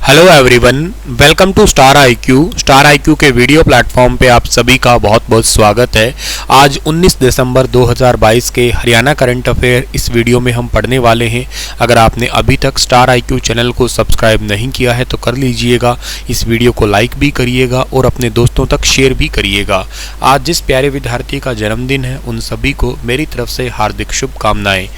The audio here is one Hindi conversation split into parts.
Hello everyone, welcome to Star IQ के वीडियो प्लेटफॉर्म पे आप सभी का बहुत बहुत स्वागत है। आज 19 दिसंबर 2022 के हरियाणा करंट अफेयर इस वीडियो में हम पढ़ने वाले हैं। अगर आपने अभी तक स्टार आईक्यू चैनल को सब्सक्राइब नहीं किया है तो कर लीजिएगा, इस वीडियो को लाइक भी करिएगा और अपने दोस्तों तक शेयर भी करिएगा। आज जिस प्यारे विद्यार्थी का जन्मदिन है उन सभी को मेरी तरफ से हार्दिक शुभकामनाएं।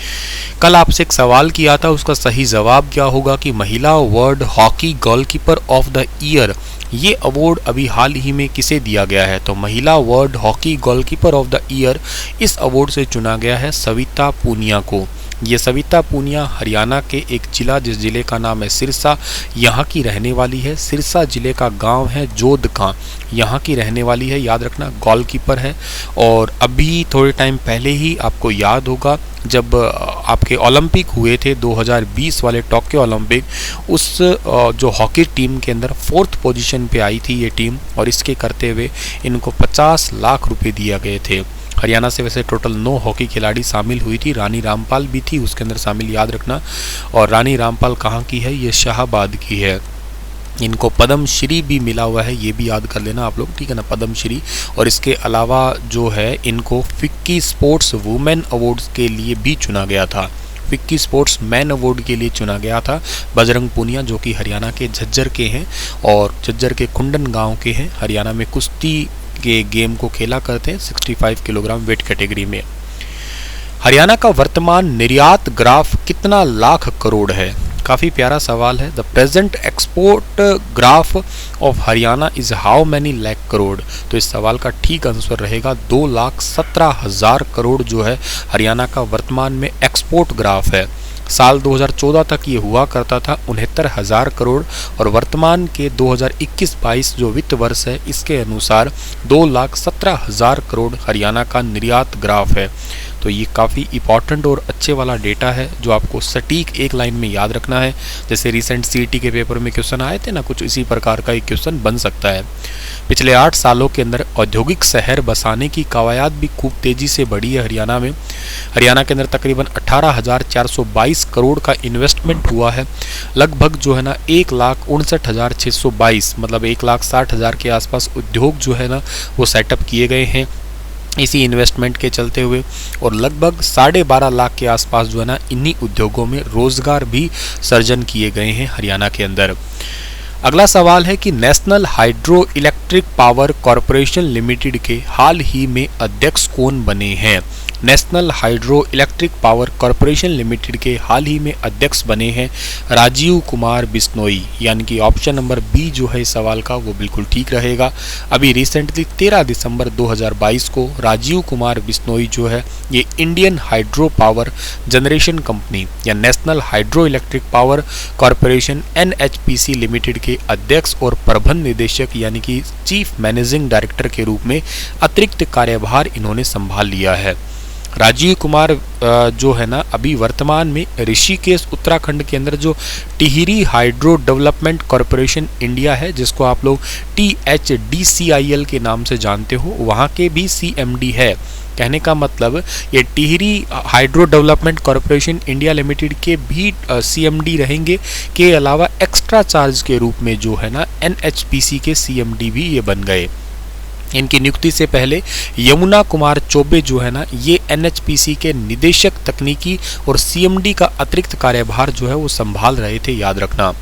कल आपसे एक सवाल किया था, उसका सही जवाब क्या होगा कि महिला world hockey goalkeeper of the year, ये अवार्ड अभी हाल ही में किसे दिया गया है? तो महिला world hockey goalkeeper of the year इस अवार्ड से चुना गया है सविता पूनिया को। ये सविता पूनिया हरियाणा के एक जिला, जिस जिले का नाम है सिरसा, यहाँ की रहने वाली है। सिरसा जिले का गांव है जोधकां, यहाँ की रहने वाली है। याद रखना, गोलकीपर है। और अभी थोड़े टाइम पहले ही आपको याद होगा जब आपके ओलंपिक हुए थे 2020 वाले टोक्यो ओलंपिक, उस जो हॉकी टीम के अंदर 4th पोजीशन पे आई थी ये टीम, और इसके करते हुए इनको 50 लाख रुपए दिए गए थे। हरियाणा से वैसे टोटल 9 हॉकी खिलाड़ी शामिल हुई थी, रानी रामपाल भी थी उसके अंदर शामिल, याद रखना। और रानी रामपाल कहाँ की है? ये शाहबाद की है। इनको पद्म श्री भी मिला हुआ है, ये भी याद कर लेना आप लोग, ठीक है ना, पद्म श्री। और इसके अलावा जो है इनको फिक्की स्पोर्ट्स वुमेन अवार्ड्स के लिए भी चुना गया था। फिक्की स्पोर्ट्स मैन अवार्ड के लिए चुना गया था बजरंग पूनिया, जो कि हरियाणा के झज्जर के हैं और झज्जर के कुंडन गांव के हैं। हरियाणा में कुश्ती के गेम को खेला करते हैं 65 किलोग्राम वेट कैटेगरी में। हरियाणा का वर्तमान निर्यात ग्राफ कितना लाख करोड़ है? काफ़ी प्यारा सवाल है। The present export graph of Haryana is how many lakh crore? तो इस सवाल का ठीक आंसर रहेगा 2,17,000 करोड़ जो है हरियाणा का वर्तमान में एक्सपोर्ट ग्राफ है। साल 2014 तक ये हुआ करता था 69,000 करोड़, और वर्तमान के 2021-22 जो वित्त वर्ष है इसके अनुसार 2,17,000 करोड़ हरियाणा का निर्यात ग्राफ है। तो ये काफ़ी इंपॉर्टेंट और अच्छे वाला डेटा है जो आपको सटीक एक लाइन में याद रखना है। जैसे रिसेंट सीईटी के पेपर में क्वेश्चन आए थे ना, कुछ इसी प्रकार का एक क्वेश्चन बन सकता है। पिछले 8 सालों के अंदर औद्योगिक शहर बसाने की कवायद भी खूब तेज़ी से बढ़ी है हरियाणा में। हरियाणा के अंदर तकरीबन 18,422 करोड़ का इन्वेस्टमेंट हुआ है। लगभग जो है ना 1,59,622 मतलब 1,60,000 के आसपास उद्योग जो है ना वो सेटअप किए गए हैं इसी इन्वेस्टमेंट के चलते हुए, और लगभग 12.5 लाख के आसपास जो है ना इन्हीं उद्योगों में रोजगार भी सर्जन किए गए हैं हरियाणा के अंदर। अगला सवाल है कि national hydro electric power corporation limited के हाल ही में अध्यक्ष कौन बने हैं? National hydro electric power corporation limited के हाल ही में अध्यक्ष बने हैं राजीव कुमार बिश्नोई, यानी कि ऑप्शन नंबर बी जो है इस सवाल का वो बिल्कुल ठीक रहेगा। अभी रिसेंटली 13 दिसंबर 2022 को राजीव कुमार बिश्नोई जो है ये Indian hydro power generation company या national hydro electric power corporation NHPC limited के अध्यक्ष और प्रबंध निदेशक यानी कि चीफ मैनेजिंग डायरेक्टर के रूप में अतिरिक्त कार्यभार इन्होंने संभाल लिया है। राजीव कुमार जो है ना अभी वर्तमान में ऋषिकेश उत्तराखंड के अंदर जो Tehri hydro development corporation India है, जिसको आप लोग THDCIL के नाम से जानते हो, वहाँ के भी CMD है। कहने का मतलब ये Tehri hydro development corporation India limited के भी CMD रहेंगे, के अलावा एक्स्ट्रा चार्ज के रूप में जो है ना NHPC के CMD भी ये बन गए। इनकी नियुक्ति से पहले यमुना कुमार चौबे जो है ना ये NHPC के निदेशक तकनीकी और CMD का अतिरिक्त कार्यभार जो है वो संभाल रहे थे, याद रखना।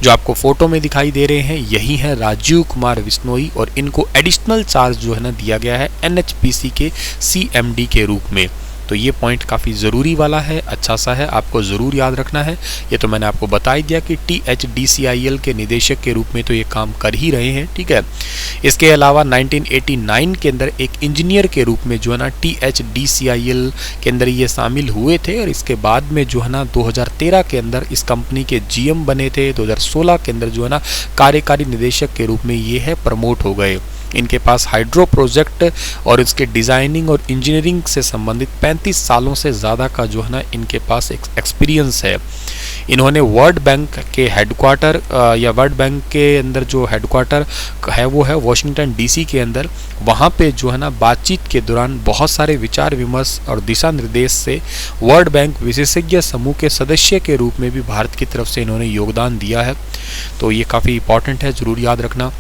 जो आपको फोटो में दिखाई दे रहे हैं यही है राजीव कुमार बिश्नोई, और इनको एडिशनल चार्ज जो है ना दिया गया है NHPC के CMD के रूप में। तो ये पॉइंट काफ़ी ज़रूरी वाला है, अच्छा सा है, आपको ज़रूर याद रखना है। ये तो मैंने आपको बता ही दिया कि THDCIL के निदेशक के रूप में तो ये काम कर ही रहे हैं, ठीक है। इसके अलावा 1989 के अंदर एक इंजीनियर के रूप में जो है ना THDCIL के अंदर ये शामिल हुए थे, और इसके बाद में जो है ना 2013 के अंदर इस कंपनी के GM बने थे। 2016 के अंदर जो है ना कार्यकारी निदेशक के रूप में ये है प्रमोट हो गए। इनके पास हाइड्रो प्रोजेक्ट और इसके डिज़ाइनिंग और इंजीनियरिंग से संबंधित 35 सालों से ज़्यादा का जो है ना इनके पास एक्सपीरियंस है। इन्होंने वर्ल्ड बैंक के हेडक्वार्टर या वर्ल्ड बैंक के अंदर जो हेडक्वार्टर है वो है वॉशिंगटन डीसी के अंदर। वहाँ पे जो है ना बातचीत के दौरान बहुत सारे विचार विमर्श और दिशा निर्देश से वर्ल्ड बैंक विशेषज्ञ समूह के सदस्य के रूप में भी भारत की तरफ से इन्होंने योगदान दिया है। तो ये काफ़ी इंपॉर्टेंट है, ज़रूर याद रखना।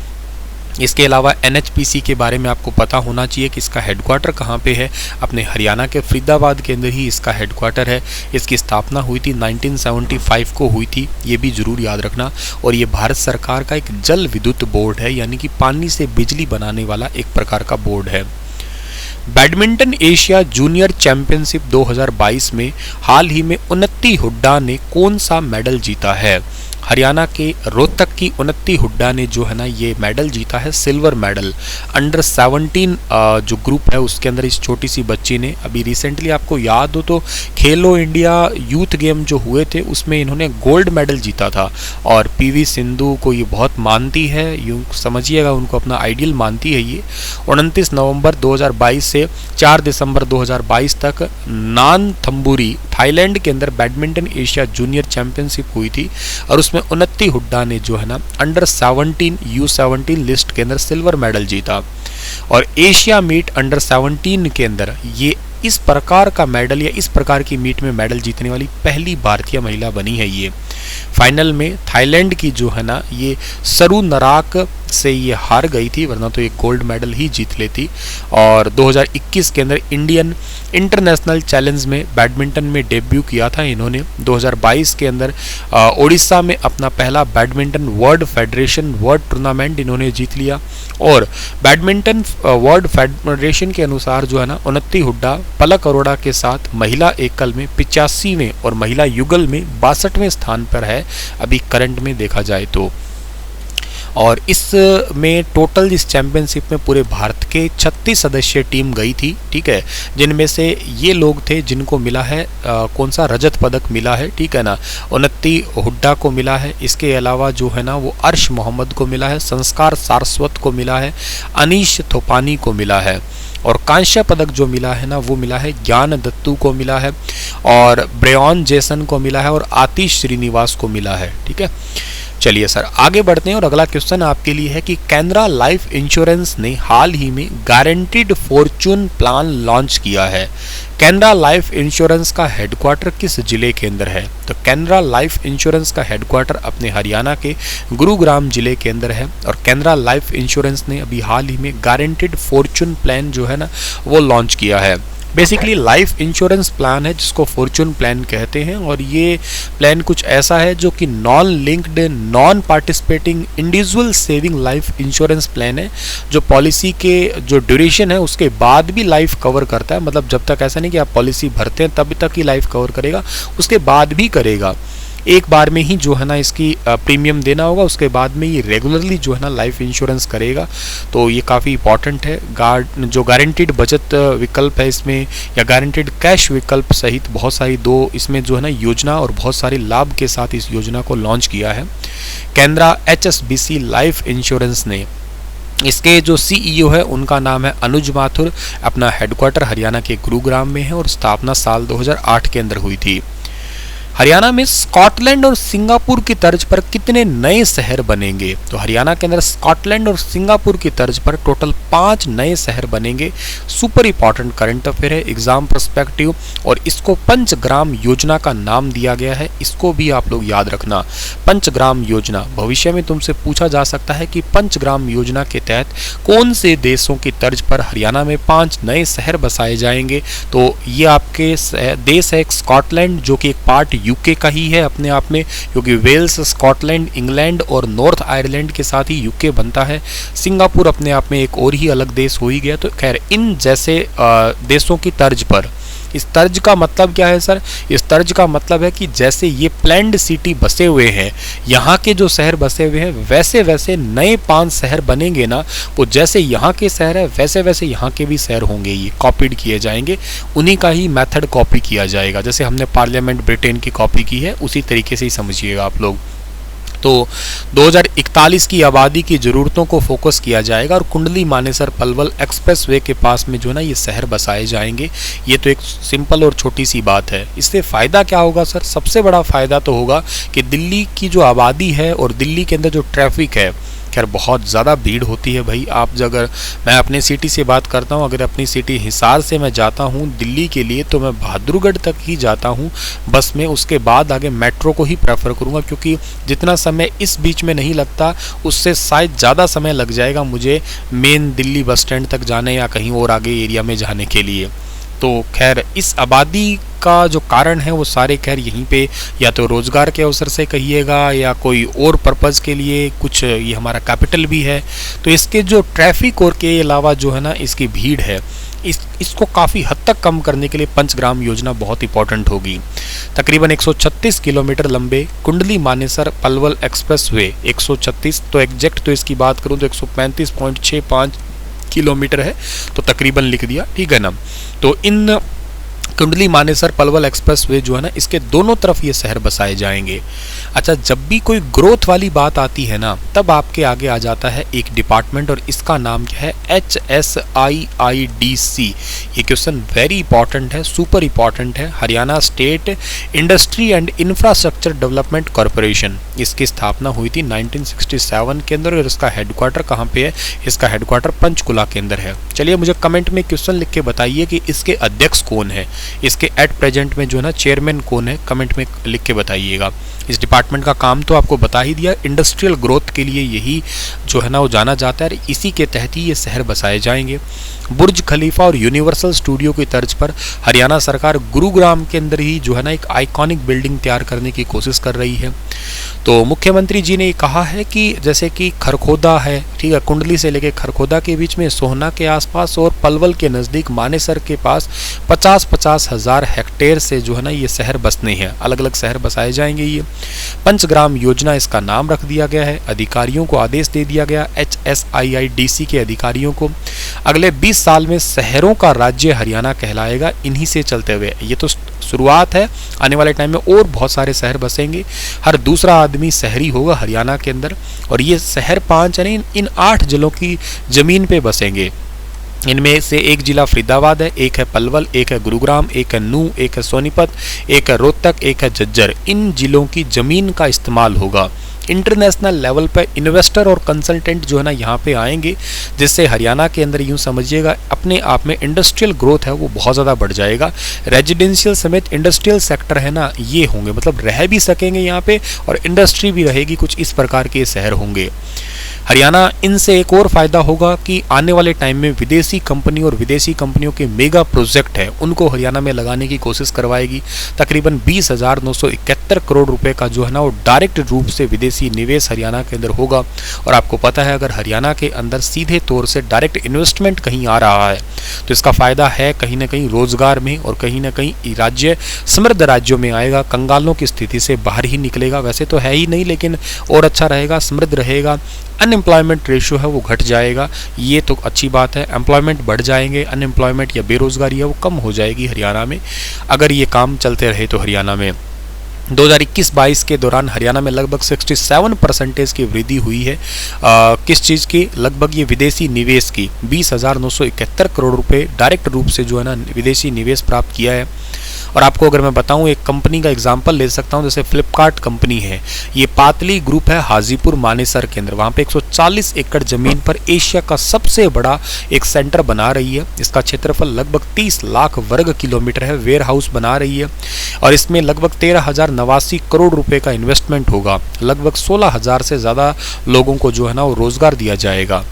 इसके अलावा एनएचपीसी के बारे में आपको पता होना चाहिए कि इसका हेडक्वार्टर कहाँ पे है। अपने हरियाणा के फरीदाबाद के अंदर ही इसका हेडक्वार्टर है। इसकी स्थापना हुई थी 1975 को हुई थी, ये भी ज़रूर याद रखना। और ये भारत सरकार का एक जल विद्युत बोर्ड है, यानी कि पानी से बिजली बनाने वाला एक प्रकार का बोर्ड है। बैडमिंटन एशिया जूनियर चैंपियनशिप 2022 में हाल ही में उन्नति हुड्डा ने कौन सा मेडल जीता है? हरियाणा के रोहतक की उन्नति हुड्डा ने जो है ना ये मेडल जीता है, सिल्वर मेडल। अंडर 17 जो ग्रुप है उसके अंदर इस छोटी सी बच्ची ने, अभी रिसेंटली आपको याद हो तो खेलो इंडिया यूथ गेम जो हुए थे उसमें इन्होंने गोल्ड मेडल जीता था। और पीवी सिंधु को ये बहुत मानती है, यूँ समझिएगा उनको अपना आइडियल मानती है ये। 29 नवंबर 2022 से 4 दिसंबर 2022 तक नानथंबुरी थाईलैंड के अंदर बैडमिंटन एशिया जूनियर चैंपियनशिप हुई थी और उसमें उन्नति हुड्डा ने जो है ना अंडर 17 U17 लिस्ट के अंदर सिल्वर मेडल जीता। और एशिया मीट अंडर 17 के अंदर ये इस प्रकार का मेडल या इस प्रकार की मीट में मेडल जीतने वाली पहली भारतीय महिला बनी है। ये फाइनल में थाईलैंड की जो है ना ये सरू नराक से ये हार गई थी, वरना तो ये गोल्ड मेडल ही जीत लेती। और 2021 के अंदर इंडियन इंटरनेशनल चैलेंज में बैडमिंटन में डेब्यू किया था इन्होंने। 2022 के अंदर ओडिशा में अपना पहला badminton world federation world tournament इन्होंने जीत लिया। और बैडमिंटन वर्ल्ड फेडरेशन के अनुसार जो है ना उन्नति हुड्डा पलक अरोड़ा के साथ महिला एकल में 85वें और महिला युगल में 62वें स्थान पर है अभी करंट में देखा जाए तो। और इसमें टोटल इस चैंपियनशिप में पूरे भारत के 36 सदस्य टीम गई थी, ठीक है, जिनमें से ये लोग थे जिनको मिला है कौन सा रजत पदक मिला है, ठीक है ना, उन्नति हुड्डा को मिला है। इसके अलावा जो है ना वो अर्श मोहम्मद को मिला है, संस्कार सारस्वत को मिला है, अनीश थोपानी को मिला है। और कांस्य पदक जो मिला है ना वो मिला है ज्ञान दत्तू को मिला है, और ब्रेयन जेसन को मिला है, और आतिश श्रीनिवास को मिला है, ठीक है। चलिए सर आगे बढ़ते हैं और अगला क्वेश्चन आपके लिए है कि कैनरा लाइफ इंश्योरेंस ने हाल ही में गारंटीड फॉर्चून प्लान लॉन्च किया है। कैनरा लाइफ इंश्योरेंस का हेडक्वार्टर किस जिले के अंदर है? तो कैनरा लाइफ इंश्योरेंस का हेडक्वार्टर अपने हरियाणा के गुरुग्राम जिले के अंदर है। और कैनरा लाइफ इंश्योरेंस ने अभी हाल ही में गारंटीड फॉर्चून प्लान जो है ना वो लॉन्च किया है। बेसिकली लाइफ इंश्योरेंस प्लान है जिसको फॉर्चून प्लान कहते हैं, और ये प्लान कुछ ऐसा है जो कि non linked non participating individual saving life insurance plan है, जो पॉलिसी के जो ड्यूरेशन है उसके बाद भी लाइफ कवर करता है। मतलब जब तक ऐसा नहीं कि आप पॉलिसी भरते हैं तब तक ही लाइफ कवर करेगा, उसके बाद भी करेगा। एक बार में ही जो है ना इसकी प्रीमियम देना होगा, उसके बाद में ये रेगुलरली जो है ना लाइफ इंश्योरेंस करेगा। तो ये काफ़ी इंपॉर्टेंट है। जो गारंटीड बचत विकल्प है इसमें या गारंटीड कैश विकल्प सहित बहुत सारी दो इसमें जो है ना योजना और बहुत सारे लाभ के साथ इस योजना को लॉन्च किया है कैनरा HSBC लाइफ इंश्योरेंस ने। इसके जो CEO है उनका नाम है अनुज माथुर। अपना हेडक्वार्टर हरियाणा के गुरुग्राम में है और स्थापना साल 2008 के अंदर हुई थी। हरियाणा में स्कॉटलैंड और सिंगापुर की तर्ज पर कितने नए शहर बनेंगे? तो हरियाणा के अंदर स्कॉटलैंड और सिंगापुर की तर्ज पर टोटल 5 नए शहर बनेंगे। सुपर इंपॉर्टेंट करंट अफेयर है, एग्जाम पर्सपेक्टिव, और इसको पंचग्राम योजना का नाम दिया गया है। इसको भी आप लोग याद रखना। पंचग्राम योजना भविष्य में तुमसे पूछा जा सकता है कि पंचग्राम योजना के तहत कौन से देशों की तर्ज पर हरियाणा में 5 नए शहर बसाए जाएंगे। तो ये आपके देश है स्कॉटलैंड, जो कि एक पार्ट यूके का ही है अपने आप में, क्योंकि वेल्स, स्कॉटलैंड, इंग्लैंड और नॉर्थ आयरलैंड के साथ ही यूके बनता है। सिंगापुर अपने आप में एक और ही अलग देश हो ही गया। तो खैर इन जैसे देशों की तर्ज पर, इस तर्ज का मतलब क्या है सर? इस तर्ज का मतलब है कि जैसे ये प्लैंड सिटी बसे हुए हैं, यहाँ के जो शहर बसे हुए हैं, वैसे वैसे नए 5 शहर बनेंगे ना, वो जैसे यहाँ के शहर है वैसे वैसे यहाँ के भी शहर होंगे, ये कॉपीड किए जाएंगे, उन्हीं का ही मेथड कॉपी किया जाएगा। जैसे हमने पार्लियामेंट ब्रिटेन की कॉपी की है उसी तरीके से ही समझिएगा आप लोग। तो 2041 की आबादी की ज़रूरतों को फोकस किया जाएगा और कुंडली मानेसर पलवल एक्सप्रेसवे के पास में जो है ना ये शहर बसाए जाएंगे। ये तो एक सिंपल और छोटी सी बात है। इससे फ़ायदा क्या होगा सर? सबसे बड़ा फ़ायदा तो होगा कि दिल्ली की जो आबादी है और दिल्ली के अंदर जो ट्रैफिक है, खैर बहुत ज़्यादा भीड़ होती है भाई। आप अगर मैं अपने सिटी से बात करता हूँ, अगर अपनी सिटी हिसार से मैं जाता हूँ दिल्ली के लिए तो मैं बहादुरगढ़ तक ही जाता हूँ बस में, उसके बाद आगे मेट्रो को ही प्रेफर करूँगा, क्योंकि जितना समय इस बीच में नहीं लगता उससे शायद ज़्यादा समय लग जाएगा मुझे मेन दिल्ली बस स्टैंड तक जाने या कहीं और आगे एरिया में जाने के लिए। तो खैर इस आबादी का जो कारण है वो सारे खैर यहीं पे या तो रोज़गार के अवसर से कहिएगा या कोई और पर्पज़ के लिए, कुछ ये हमारा कैपिटल भी है। तो इसके जो ट्रैफिक और के अलावा जो है ना इसकी भीड़ है, इसको काफ़ी हद तक कम करने के लिए पंचग्राम योजना बहुत इंपॉर्टेंट होगी। तकरीबन 136 किलोमीटर लंबे कुंडली मानेसर पलवल एक्सप्रेसवे 136, तो एग्जैक्ट तो इसकी बात करूँ तो 135.65 किलोमीटर है, तो तकरीबन लिख दिया, ठीक है ना। तो इन कुंडली मानेसर पलवल एक्सप्रेसवे जो है ना इसके दोनों तरफ ये शहर बसाए जाएंगे। अच्छा, जब भी कोई ग्रोथ वाली बात आती है ना तब आपके आगे आ जाता है एक डिपार्टमेंट और इसका नाम क्या है? HSIIDC। ये क्वेश्चन वेरी इंपॉर्टेंट है, सुपर इंपॉर्टेंट है। Haryana state industry and infrastructure development corporation, इसकी स्थापना हुई थी 1967 के अंदर और इसका हेडक्वार्टर कहाँ पे है? इसका हेडक्वार्टर पंचकुला के अंदर है। चलिए मुझे कमेंट में क्वेश्चन लिख के बताइए कि इसके अध्यक्ष कौन है, इसके एट प्रेजेंट में जो है ना चेयरमैन कौन है, कमेंट में लिख के बताइएगा। इस डिपार्टमेंट का काम तो आपको बता ही दिया, इंडस्ट्रियल ग्रोथ के लिए यही जो है ना वो जाना जाता है, इसी के तहत ही ये शहर बसाए जाएंगे। बुर्ज खलीफा और यूनिवर्सल स्टूडियो की तर्ज पर हरियाणा सरकार गुरुग्राम के अंदर ही जो है ना एक आइकॉनिक बिल्डिंग तैयार करने की कोशिश कर रही है। तो मुख्यमंत्री जी ने कहा है कि जैसे कि खरखोदा है, ठीक है, कुंडली से लेके खरखोदा के बीच में, सोहना के आसपास और पलवल के नज़दीक मानेसर के पास 50-50 हज़ार हेक्टेयर से जो है ना ये शहर बसने हैं, अलग अलग शहर बसाए जाएंगे। ये पंचग्राम योजना इसका नाम रख दिया गया है। अधिकारियों को आदेश दे दिया गया, HSIIDC के अधिकारियों को, अगले 20 साल में शहरों का राज्य हरियाणा कहलाएगा इन्हीं से चलते हुए। ये तो शुरुआत है, आने वाले टाइम में और बहुत सारे शहर बसेंगे। हर दूसरा आदमी शहरी होगा हरियाणा के अंदर और ये शहर 5 यानी इन 8 जिलों की ज़मीन पे बसेंगे। इनमें से एक जिला फरीदाबाद है, एक है पलवल, एक है गुरुग्राम, एक है नूह, एक है सोनीपत, एक है रोहतक, एक है झज्जर। इन जिलों की ज़मीन का इस्तेमाल होगा। इंटरनेशनल लेवल पर इन्वेस्टर और कंसल्टेंट जो है ना यहाँ पे आएंगे, जिससे हरियाणा के अंदर यूँ समझिएगा अपने आप में इंडस्ट्रियल ग्रोथ है वो बहुत ज़्यादा बढ़ जाएगा। रेजिडेंशियल समेत इंडस्ट्रियल सेक्टर है ना ये होंगे, मतलब रह भी सकेंगे यहाँ पे और इंडस्ट्री भी रहेगी, कुछ इस प्रकार के शहर होंगे। हरियाणा इनसे एक और फ़ायदा होगा कि आने वाले टाइम में विदेशी कंपनी और विदेशी कंपनियों के मेगा प्रोजेक्ट है उनको हरियाणा में लगाने की कोशिश करवाएगी। तकरीबन 20,971 करोड़ रुपए का जो है ना वो डायरेक्ट रूप से विदेशी निवेश हरियाणा के अंदर होगा। और आपको पता है अगर हरियाणा के अंदर सीधे तौर से डायरेक्ट इन्वेस्टमेंट कहीं आ रहा है तो इसका फ़ायदा है कहीं ना कहीं रोजगार में और कहीं ना कहीं राज्य समृद्ध राज्यों में आएगा, कंगालों की स्थिति से बाहर ही निकलेगा। वैसे तो है ही नहीं लेकिन और अच्छा रहेगा, समृद्ध रहेगा। अनएम्प्लॉयमेंट रेशियो है वो घट जाएगा, ये तो अच्छी बात है। एम्प्लॉयमेंट बढ़ जाएंगे, अनएम्प्लॉयमेंट या बेरोजगारी है वो कम हो जाएगी हरियाणा में, अगर ये काम चलते रहे तो। हरियाणा में 2021-22 के दौरान हरियाणा में लगभग 67% की वृद्धि हुई है। किस चीज़ की? लगभग ये विदेशी निवेश की। 20,971 करोड़ रुपए डायरेक्ट रूप से जो है ना विदेशी निवेश प्राप्त किया है। और आपको अगर मैं बताऊं एक कंपनी का एग्जांपल ले सकता हूं, जैसे फ्लिपकार्ट कंपनी है, ये पातली ग्रुप है हाजीपुर मानेसर के अंदर, वहाँ पे 140 एकड़ ज़मीन पर एशिया का सबसे बड़ा एक सेंटर बना रही है। इसका क्षेत्रफल लगभग 30 लाख वर्ग किलोमीटर है, वेयर हाउस बना रही है और इसमें लगभग 13,089 करोड़ रुपए का इन्वेस्टमेंट होगा। लगभग 16,000 से ज़्यादा लोगों को जो है ना वो रोज़गार दिया जाएगा।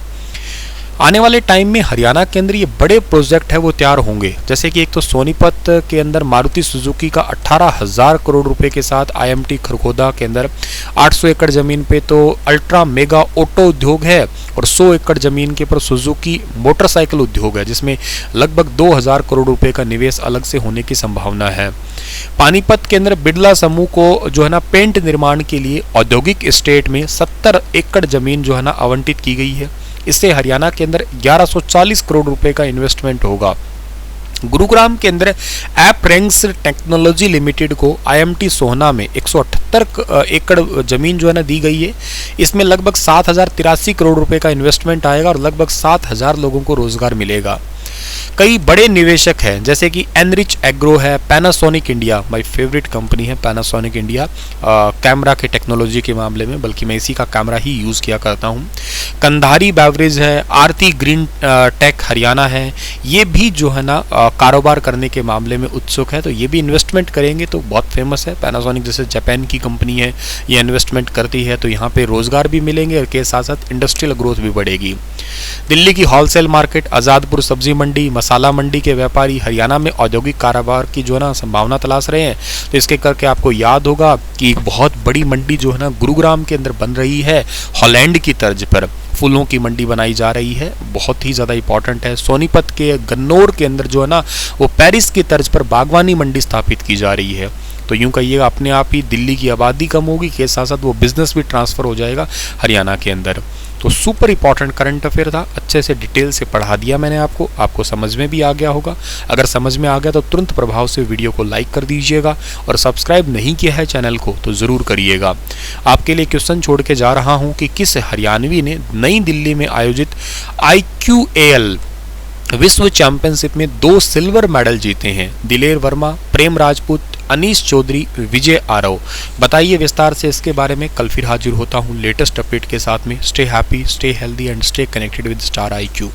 आने वाले टाइम में हरियाणा के अंदर ये बड़े प्रोजेक्ट है वो तैयार होंगे, जैसे कि एक तो सोनीपत के अंदर मारुति सुजुकी का 18,000 करोड़ रुपए के साथ IMT खरखोदा के अंदर 800 एकड़ ज़मीन पे तो अल्ट्रा मेगा ऑटो उद्योग है और 100 एकड़ ज़मीन के ऊपर सुजुकी मोटरसाइकिल उद्योग है जिसमें लगभग 2,000 करोड़ रुपए का निवेश अलग से होने की संभावना है। पानीपत के अंदर बिरला समूह को जो है ना पेंट निर्माण के लिए औद्योगिक एस्टेट में 70 एकड़ ज़मीन जो है ना आवंटित की गई है। इससे हरियाणा के अंदर 1140 करोड़ रुपए का इन्वेस्टमेंट होगा। गुरुग्राम के अंदर एपरेंक्स टेक्नोलॉजी लिमिटेड को IMT सोहना में 178 एकड़ जमीन जो है ना दी गई है। इसमें लगभग 7,083 करोड़ रुपए का इन्वेस्टमेंट आएगा और लगभग 7,000 लोगों को रोजगार मिलेगा। कई बड़े निवेशक हैं जैसे कि एनरिच एग्रो है, Panasonic India, my favourite company है पैनासोनिक इंडिया कैमरा के टेक्नोलॉजी के मामले में, बल्कि मैं इसी का कैमरा ही यूज़ किया करता हूँ। कंधारी बेवरेज है, आरती ग्रीन टेक हरियाणा है, ये भी जो है ना कारोबार करने के मामले में उत्सुक है, तो ये भी इन्वेस्टमेंट करेंगे तो बहुत फेमस है। पैनासोनिक जैसे जापान की कंपनी है, ये इन्वेस्टमेंट करती है तो यहाँ पे रोजगार भी मिलेंगे और के साथ साथ इंडस्ट्रियल ग्रोथ भी बढ़ेगी। दिल्ली की होलसेल मार्केट, आज़ादपुर सब्जी मंडी, मसाला मंडी के व्यापारी हरियाणा में औद्योगिक कारोबार की जो है ना संभावना तलाश रहे हैं, तो इसके करके आपको याद होगा कि एक बहुत बड़ी मंडी जो है ना गुरुग्राम के अंदर बन रही है, हॉलैंड की तर्ज पर फूलों की मंडी बनाई जा रही है, बहुत ही ज़्यादा इंपॉर्टेंट है। सोनीपत के गन्नौर के अंदर जो है ना वो पेरिस की तर्ज पर बागवानी मंडी स्थापित की जा रही है। तो यूँ कहिएगा अपने आप ही दिल्ली की आबादी कम होगी, के साथ साथ वो बिजनेस भी ट्रांसफ़र हो जाएगा हरियाणा के अंदर। तो सुपर इंपॉर्टेंट करंट अफेयर था, अच्छे से डिटेल से पढ़ा दिया मैंने आपको समझ में भी आ गया होगा। अगर समझ में आ गया तो तुरंत प्रभाव से वीडियो को लाइक कर दीजिएगा और सब्सक्राइब नहीं किया है चैनल को तो ज़रूर करिएगा। आपके लिए क्वेश्चन छोड़ के जा रहा हूँ कि किस हरियाणवी ने नई दिल्ली में आयोजित IQAL विश्व चैंपियनशिप में 2 सिल्वर मेडल जीते हैं? दिलेर वर्मा, प्रेम राजपूत, अनीश चौधरी, विजय आरव। बताइए विस्तार से इसके बारे में। कल फिर हाजिर होता हूँ लेटेस्ट अपडेट के साथ में। Stay happy, stay healthy and stay connected with star IQ।